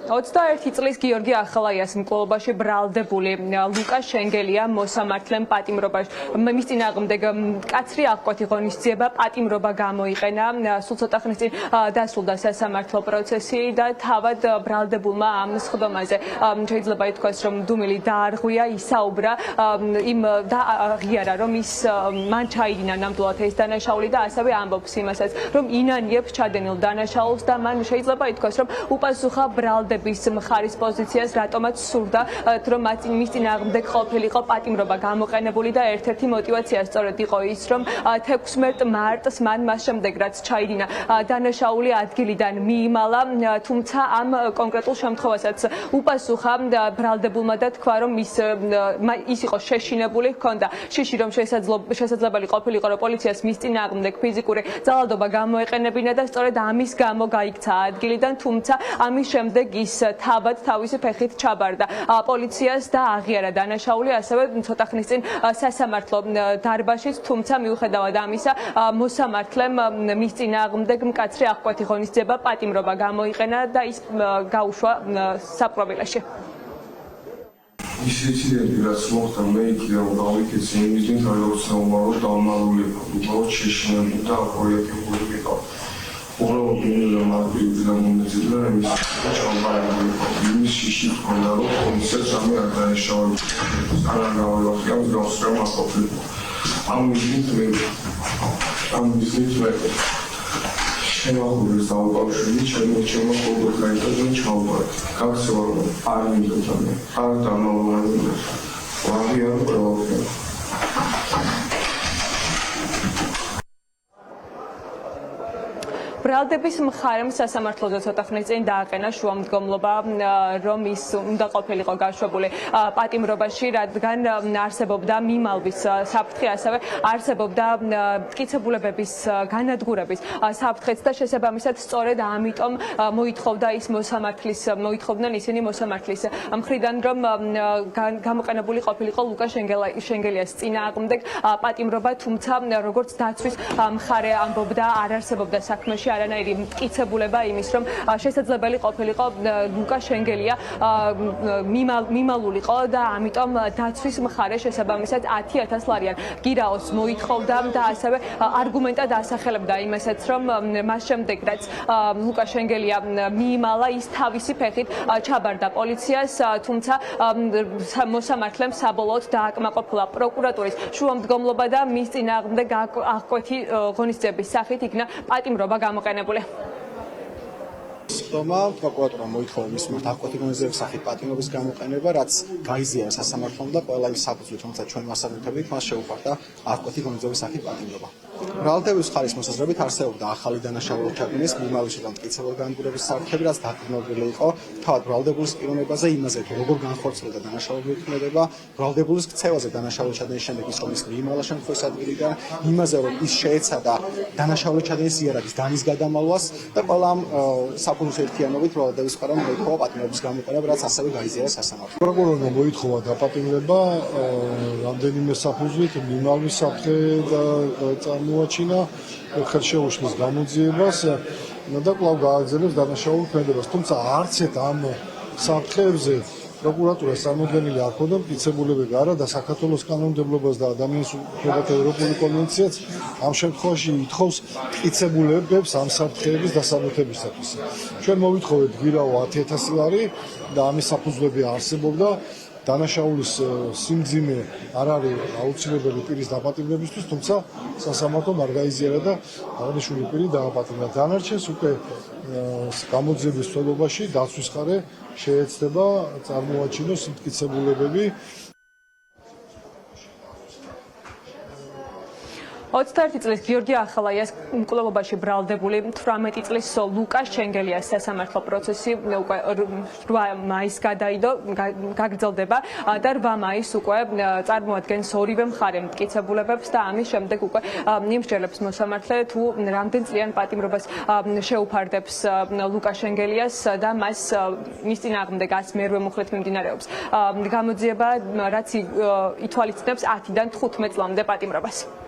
21 წლის გიორგი ახალაიას მკვლელობაში ბრალდებული ლუკას შენგელია მოსამართლემ პატიმრობაში. მის წინააღმდეგ მკაცრი აღკვეთი ღონისძიება პატიმრობა გამოიყენა. სულ ცოტა ხნის წინ დასრულდა სასამართლო პროცესი და თავად ბრალდებულმა ამ სხდომაზე შეიძლება ითქვას, რომ დუმილი დაარღვია, ისაუბრა იმ და აღიარა, რომ მან ჩაიდინა ნამდვილად ეს დანაშაული და ასევე ამბობს იმასაც, რომ ინანიებს ჩადენილ დანაშაულს და მან შეიძლება ითქვას, რომ უპასუხა ბრალდების მხარის პოზიციას, რატომაც სურდა, რომ მის წინააღმდეგ ყოფილიყო პატიმრობა გამოყენებული და ერთ-ერთი მოტივაცია სწორედ იყო ის, რომ 16 მარტს მან მას შემდეგ რაც ჩაიდინა დანაშაული ადგილიდან მიიმალა, თუმცა ამ კონკრეტულ შემთხვევასაც უპასუხა ბრალდებულმა და თქვა, რომ ის იყო შეშინებული, ჰქონდა შიში, რომ შესაძლებელი ყოფილიყო, რომ პოლიციას მის წინააღმდეგ ფიზიკური ძალადობა გამოეყენებინა და სწორედ ამის გამო გაიქცა ადგილიდან, თუმცა ამის შემდეგ ის თავად თავისი ფეხით ჩაბარდა პოლიციას და აღიარა დანაშაული, ასევე ცოტა ხნის წინ სასამართლო დარბაზშიც, თუმცა მიუხედავად ამისა, მოსამართლემ მის წინააღმდეგ მკაცრი აღკვეთი ღონისძიება პატიმრობა გამოიყენა და ის გაუშვა საპყრობილეში. ის ინციდენტი, რაც მოხდა, მე იქიდან გავიქეცი იმის დინ გაუცნობაროდ დამალული უბრალოდ შეშინებული და აპროექტული იყო. უბრალოდ მინდა მაგდრიდან მომეძებნა იმის ჩამბარებული იმის შიში თქონდა, რომ კომისიას ამი არ დაეშალა. არა გავაკეთე ამ გასწრება ყოფილიყო. ამ მიზნით მე შემოგვიდეს დაუკავშირდი ჩემო ყოველდღიურად ჩავბარ. გაქცევა რომ არ მინდოდა მე. არ დამალულები. ვაღიარ ყველაფერს. ბრალდების მხარემ სასამართლოზე ცოტა ხნის წინ დააყენა შუამდგომლობა, რომ ის უნდა ყოფილიყო გაშვებული პატიმრობაში, რადგან არსებობდა მიმალვის საფრთხე, ასევე არსებობდა მტკიცებულებების განადგურების საფრთხეც და შესაბამისად სწორედ ამიტომ მოითხოვდნენ ისინი მოსამართლის მხრიდან, რომ გამოყენებული ყოფილიყო ლუკა შენგელიას წინააღმდეგ პატიმრობა, თუმცა როგორც დაცვის მხარე ამბობდა, არ არსებობდა საქმეში არანაირი მტკიცებულება იმის, რომ შესაძლებელი ყოფილიყო ლუკა შენგელია მიმალულიყო და ამიტომ დაცვის მხარე შესაბამისად 10,000 ლარიან გირაოს მოითხოვდა და ასევე არგუმენტად ასახელებდა იმასაც, რომ მას შემდეგ რაც ლუკა შენგელია მიიმალა, ის თავისი ფეხით ჩაბარდა პოლიციას, თუმცა მოსამართლემ საბოლოოდ დააკმაყოფილა პროკურატურის შუამდგომლობა და მის წინააღმდეგ აღკვეთი ღონისძიების სახით იქნა პატიმრობა გამოყენებული. პროკურატურამ მოითხოვა მის მიმართ აღკვეთი ღონისძიების სახით პატიმრობის გამოყენება, რაც გაიზიარა სასამართლომ და ყველა იმ საფუძვლით, თუმცა ჩვენ მასწავლებლებით მას შეუყვარდა აღკვეთი ღონისძიების სახით პატიმრობა. ბრალდების მხარის მოსაზრებით არსებობდა ახალი დანაშაულის ჩაყენის, მიმალის და მტკიცებულ განადგურების საფრთხები, რაც დაკრძალული იყო თავად ბრალდებულის პიროვნებაზე, იმაზე, თუ როგორ განხორციელდა დანაშაულის ქმედება, ბრალდებულის ქცევაზე დანაშაულის ჩადენის შემდეგ ის რომ ის მიიმალა შემთხვევის ადგილიდან, იმაზე, რომ ის შეეცადა დანაშაულის ჩადენის იარაღის დანის გადამალვას და ყველა ამ საფუძვლის ერთიანობით ბრალდების მხარემ მოითხოვა პატიმრობის გამოყენება, რაც ასევე გაიზიარა სასამართლომ. პროკურორმა მოითხოვა დაპატიმრება რამდენიმე საფუძვლით, მიმალის საფრთხე და მოაჩინა ხელშეუშლის გამოძიებას და კვლავ გააგრძელებს დანაშაულის ქმედებას. თუმცა არც ერთ ამ საფრთხეებზე პროკურატურას წარმოდგენილი არ ჰქონდა მტკიცებულებები არა და საქართველოს კანონმდებლობას და ადამიანის უფლებათა ევროპული კონვენციაც ამ შემთხვევაში ითხოვს მტკიცებულებებს ამ საფრთხეების დასამოთებისათვის. ჩვენ მოვითხოვეთ გვირაო 10,000 ლარი და ამის საფუძვლები არსებობდა. დანაშაულის სიმძიმე არ არის აუცილებელი პირის დაპატიმრებისთვის, თუმცა სასამართლომ არ გაიზიარა და აღნიშნული პირი დააპატიმრა. დანარჩენს უკვე გამოძიების მსვლელობაში დაცვის მხარე შეეცდება წარმოაჩინოს მტკიცებულებები. 21 წლის გიორგი ახალაიას მკვლელობაში ბრალდებული 18 წლის ლუკა შენგელიას სასამართლო პროცესი უკვე 8 მაისს გაგრძელდება და 8 მაისს უკვე წარმოადგენს ორივე მხარე მტკიცებულებებს და ამის შემდეგ უკვე იმსჯელებს მოსამართლე თუ რამდენ წლიან პატიმრობას შეუფარდებს ლუკა შენგელიას და მის წინააღმდეგ 100 მუხლით მიმდინარეობს გამოძიება, რაც ითვალისწინებს 10-დან 15 წლამდე პატიმრობას.